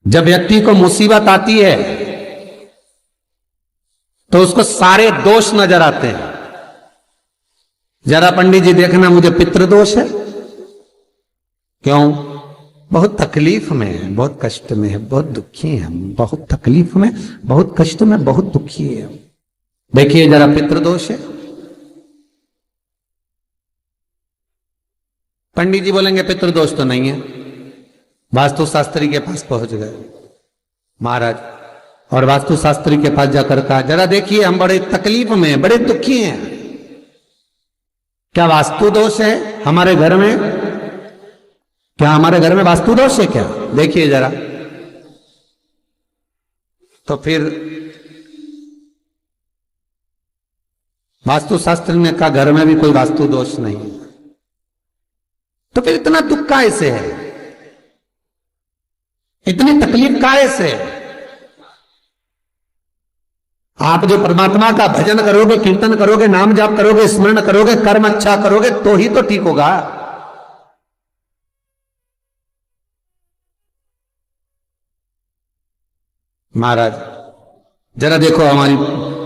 जब व्यक्ति को मुसीबत आती है तो उसको सारे दोष नजर आते हैं। जरा पंडित जी देखना, मुझे पितृदोष है। क्यों? बहुत तकलीफ में है, बहुत कष्ट में है, बहुत दुखी है, बहुत तकलीफ में, बहुत कष्ट में, बहुत दुखी है। देखिए जरा, पितृदोष है। पंडित जी बोलेंगे पितृदोष तो नहीं है। वास्तुशास्त्री के पास पहुंच गए महाराज, और वास्तुशास्त्री के पास जाकर कहा, जरा देखिए हम बड़े तकलीफ में, बड़े दुखी हैं, क्या वास्तु दोष है हमारे घर में? क्या हमारे घर में वास्तु दोष है क्या? देखिए जरा। तो फिर वास्तुशास्त्री ने कहा, घर में भी कोई वास्तु दोष नहीं है। तो फिर इतना दुख काहे से है, इतनी तकलीफ काहे से? आप जो परमात्मा का भजन करोगे, कीर्तन करोगे, नाम जाप करोगे, स्मरण करोगे, कर्म अच्छा करोगे तो ही तो ठीक होगा। महाराज जरा देखो,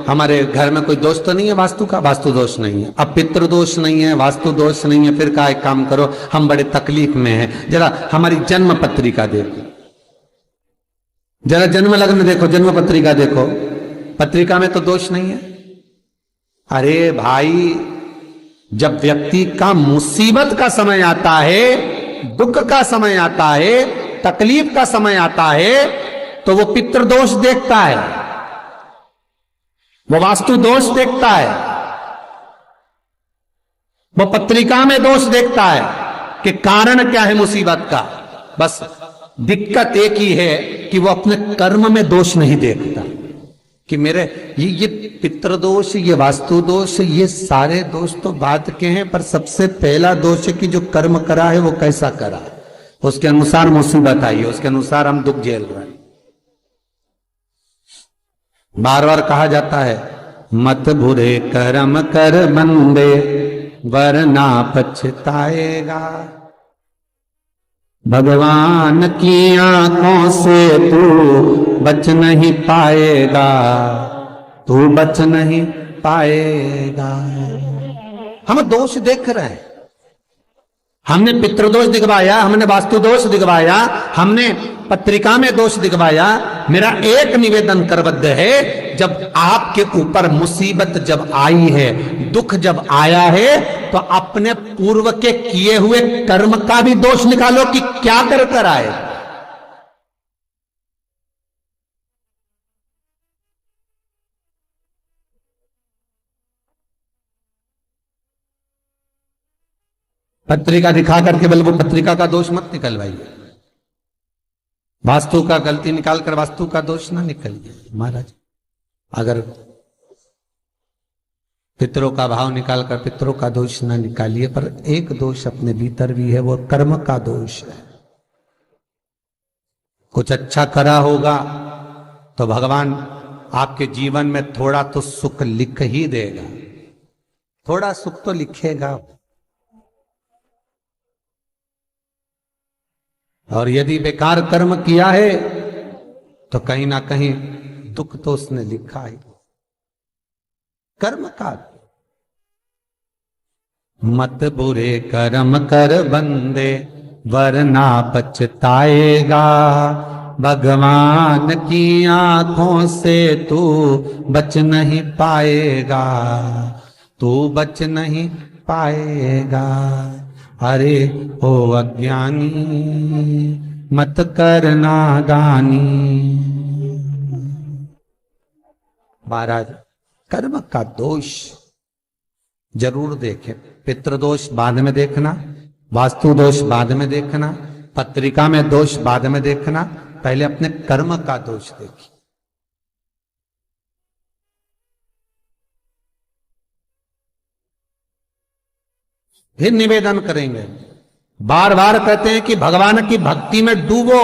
हमारे घर में कोई दोष तो नहीं है वास्तु का? वास्तु दोष नहीं है। अब पितृ दोष नहीं है, वास्तु दोष नहीं है, फिर का एक काम करो, हम बड़े तकलीफ में हैं, जरा हमारी जन्म पत्रिका देखो, जरा जन्म लग्न देखो, जन्म पत्रिका देखो, पत्रिका में तो दोष नहीं है। अरे भाई, जब व्यक्ति का मुसीबत का समय आता है, दुख का समय आता है, तकलीफ का समय आता है, तो वो पितृदोष देखता है, वो वास्तु दोष देखता है, वो पत्रिका में दोष देखता है कि कारण क्या है मुसीबत का। बस दिक्कत एक ही है कि वो अपने कर्म में दोष नहीं देखता कि मेरे ये पितृदोष, ये वास्तु दोष, ये सारे दोष तो बात के हैं, पर सबसे पहला दोष है कि जो कर्म करा है वो कैसा करा, उसके अनुसार मुसीबत आई है, उसके अनुसार हम दुख झेल रहे हैं। बार बार कहा जाता है, मत बुरे कर्म कर बंदे वरना पछताएगा, भगवान की आंखों से तू बच नहीं पाएगा, तू बच नहीं पाएगा। हम दोष देख रहे हैं, हमने पितृदोष दिखवाया, हमने वास्तु दोष दिखवाया, हमने पत्रिका में दोष दिखवाया। मेरा एक निवेदन करबद्ध है, जब आपके ऊपर मुसीबत जब आई है, दुख जब आया है, तो अपने पूर्व के किए हुए कर्म का भी दोष निकालो कि क्या कर कर आए। पत्रिका दिखा करके केवल वो पत्रिका का दोष मत निकलवाइए, वास्तु का गलती निकालकर वास्तु का दोष ना निकलिए। महाराज अगर पितरों का भाव निकालकर पितरों का दोष ना निकालिए, पर एक दोष अपने भीतर भी है, वो कर्म का दोष है। कुछ अच्छा करा होगा तो भगवान आपके जीवन में थोड़ा तो सुख लिख ही देगा, थोड़ा सुख तो लिखेगा। और यदि बेकार कर्म किया है तो कहीं ना कहीं दुख तो उसने लिखा है कर्म का। मत बुरे कर्म कर बंदे वरना पछताएगा, भगवान की आंखों से तू बच नहीं पाएगा, तू बच नहीं पाएगा। अरे ओ अज्ञानी मत करना दानी। महाराज कर्म का दोष जरूर देखें, पितृदोष बाद में देखना, वास्तु दोष बाद में देखना, पत्रिका में दोष बाद में देखना, पहले अपने कर्म का दोष देखिए। फिर निवेदन करेंगे, बार बार कहते हैं कि भगवान की भक्ति में डूबो,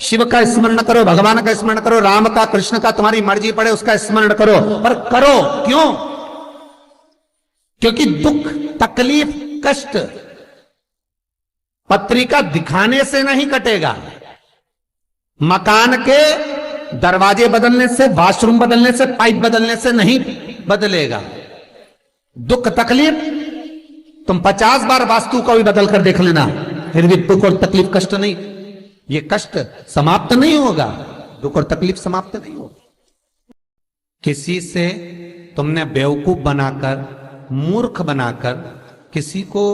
शिव का स्मरण करो, भगवान का स्मरण करो, राम का, कृष्ण का, तुम्हारी मर्जी पड़े उसका स्मरण करो, पर करो क्यों? क्योंकि दुख, तकलीफ, कष्ट पत्रिका दिखाने से नहीं कटेगा, मकान के दरवाजे बदलने से, वॉशरूम बदलने से, पाइप बदलने से नहीं बदलेगा। दुख तकलीफ तुम 50 बार वास्तु को भी बदल कर देख लेना, फिर भी दुख और तकलीफ, कष्ट नहीं, ये कष्ट समाप्त नहीं होगा, दुख और तकलीफ समाप्त नहीं होगा। किसी से तुमने बेवकूफ बनाकर, मूर्ख बनाकर, किसी को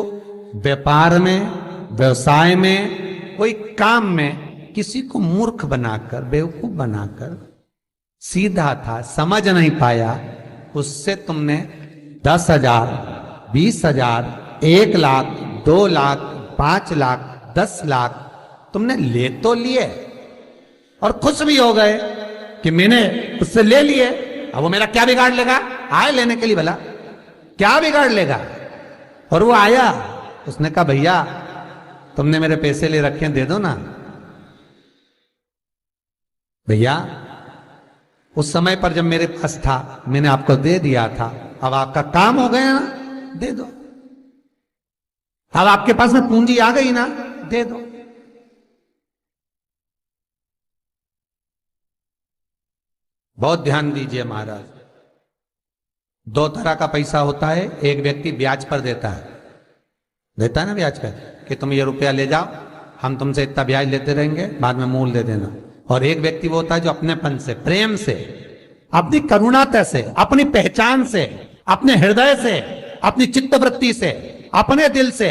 व्यापार में, व्यवसाय में, कोई काम में किसी को मूर्ख बनाकर, बेवकूफ बनाकर, सीधा था समझ नहीं पाया, उससे तुमने 10,000, 20,000, 1 लाख, 2 लाख, 5 लाख, 10 लाख तुमने ले तो लिए और खुश भी हो गए कि मैंने उससे ले लिए। अब वो मेरा क्या बिगाड़ लेगा? आए लेने के लिए, भला क्या बिगाड़ लेगा? और वो आया, उसने कहा भैया तुमने मेरे पैसे ले रखे हैं, दे दो ना। भैया उस समय पर जब मेरे पास था मैंने आपको दे दिया था, अब आपका काम हो गया ना, दे दो। अब आपके पास में पूंजी आ गई ना, दे दो। बहुत ध्यान दीजिए महाराज, 2 तरह का पैसा होता है। एक व्यक्ति ब्याज पर देता है ना ब्याज पर, कि तुम ये रुपया ले जाओ, हम तुमसे इतना ब्याज लेते रहेंगे, बाद में मूल दे देना। और एक व्यक्ति वो होता है जो अपनेपन से, प्रेम से, अपनी करुणाता से, अपनी पहचान से, अपने हृदय से, अपनी चित्तवृत्ति से, अपने दिल से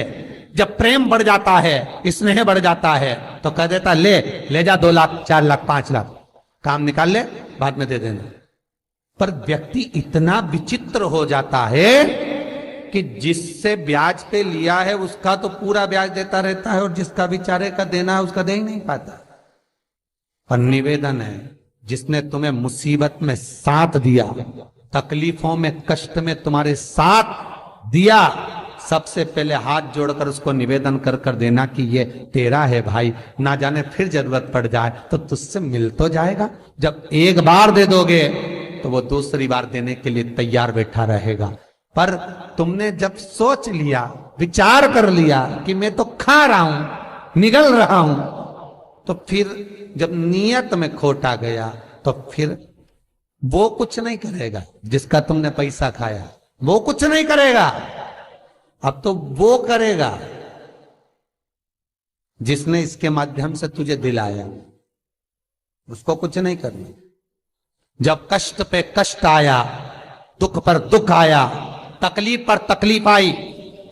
जब प्रेम बढ़ जाता है, स्नेह बढ़ जाता है, तो कह देता ले जा 2 लाख, 4 लाख, 5 लाख, काम निकाल ले, बाद में दे देना। पर व्यक्ति इतना विचित्र हो जाता है कि जिससे ब्याज पे लिया है उसका तो पूरा ब्याज देता रहता है, और जिसका बेचारे का देना है उसका दे ही नहीं पाता। पर निवेदन है, जिसने तुम्हें मुसीबत में साथ दिया, तकलीफों में, कष्ट में तुम्हारे साथ दिया, सबसे पहले हाथ जोड़कर उसको निवेदन कर कर देना कि ये तेरा है भाई, ना जाने फिर जरूरत पड़ जाए तो तुझसे मिल तो जाएगा। जब एक बार दे दोगे तो वो दूसरी बार देने के लिए तैयार बैठा रहेगा। पर तुमने जब सोच लिया, विचार कर लिया कि मैं तो खा रहा हूं, निगल रहा हूं, तो फिर जब नियत में खोट आ गया तो फिर वो कुछ नहीं करेगा जिसका तुमने पैसा खाया, वो कुछ नहीं करेगा। अब तो वो करेगा जिसने इसके माध्यम से तुझे दिलाया, उसको कुछ नहीं करना। जब कष्ट पे कष्ट आया, दुख पर दुख आया, तकलीफ पर तकलीफ आई,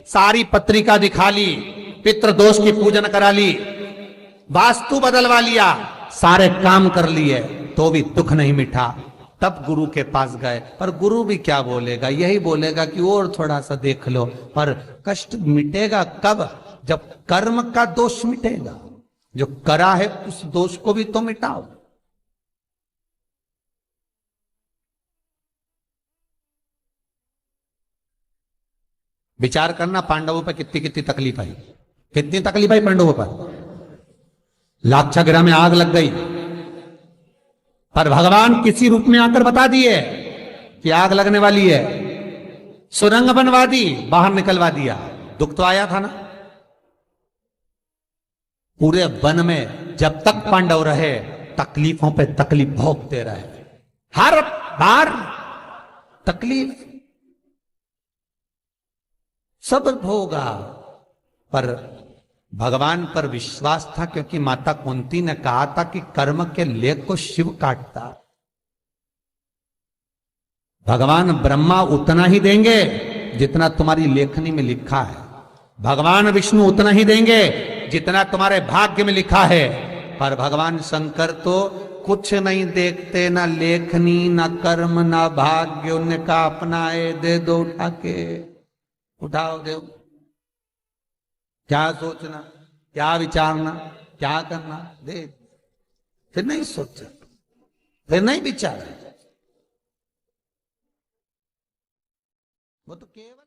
सारी पत्रिका दिखा ली, पितृदोष की पूजन करा ली, वास्तु बदलवा लिया, सारे काम कर लिए, तो भी दुख नहीं मिटा। तब गुरु के पास गए, पर गुरु भी क्या बोलेगा? यही बोलेगा कि और थोड़ा सा देख लो। पर कष्ट मिटेगा कब? जब कर्म का दोष मिटेगा। जो करा है उस दोष को भी तो मिटाओ। विचार करना, पांडवों पर कितनी कितनी तकलीफ आई, कितनी तकलीफ आई पांडवों पर। लाक्षागृह में आग लग गई, पर भगवान किसी रूप में आकर बता दिए कि आग लगने वाली है, सुरंग बनवा दी, बाहर निकलवा दिया। दुख तो आया था ना। पूरे वन में जब तक पांडव रहे, तकलीफों पे तकलीफ भोगते रहे, हर बार तकलीफ सब भोगा, पर भगवान पर विश्वास था, क्योंकि माता कुंती ने कहा था कि कर्म के लेख को शिव काटता। भगवान ब्रह्मा उतना ही देंगे जितना तुम्हारी लेखनी में लिखा है, भगवान विष्णु उतना ही देंगे जितना तुम्हारे भाग्य में लिखा है। पर भगवान शंकर तो कुछ नहीं देखते, ना लेखनी, ना कर्म, ना भाग्य। उन्होंने कहा अपना दे दो, उठा के उठाओ, दो। क्या सोचना, क्या विचारना, क्या करना, दे। फिर नहीं सोचा, फिर नहीं विचारा, वो तो केवल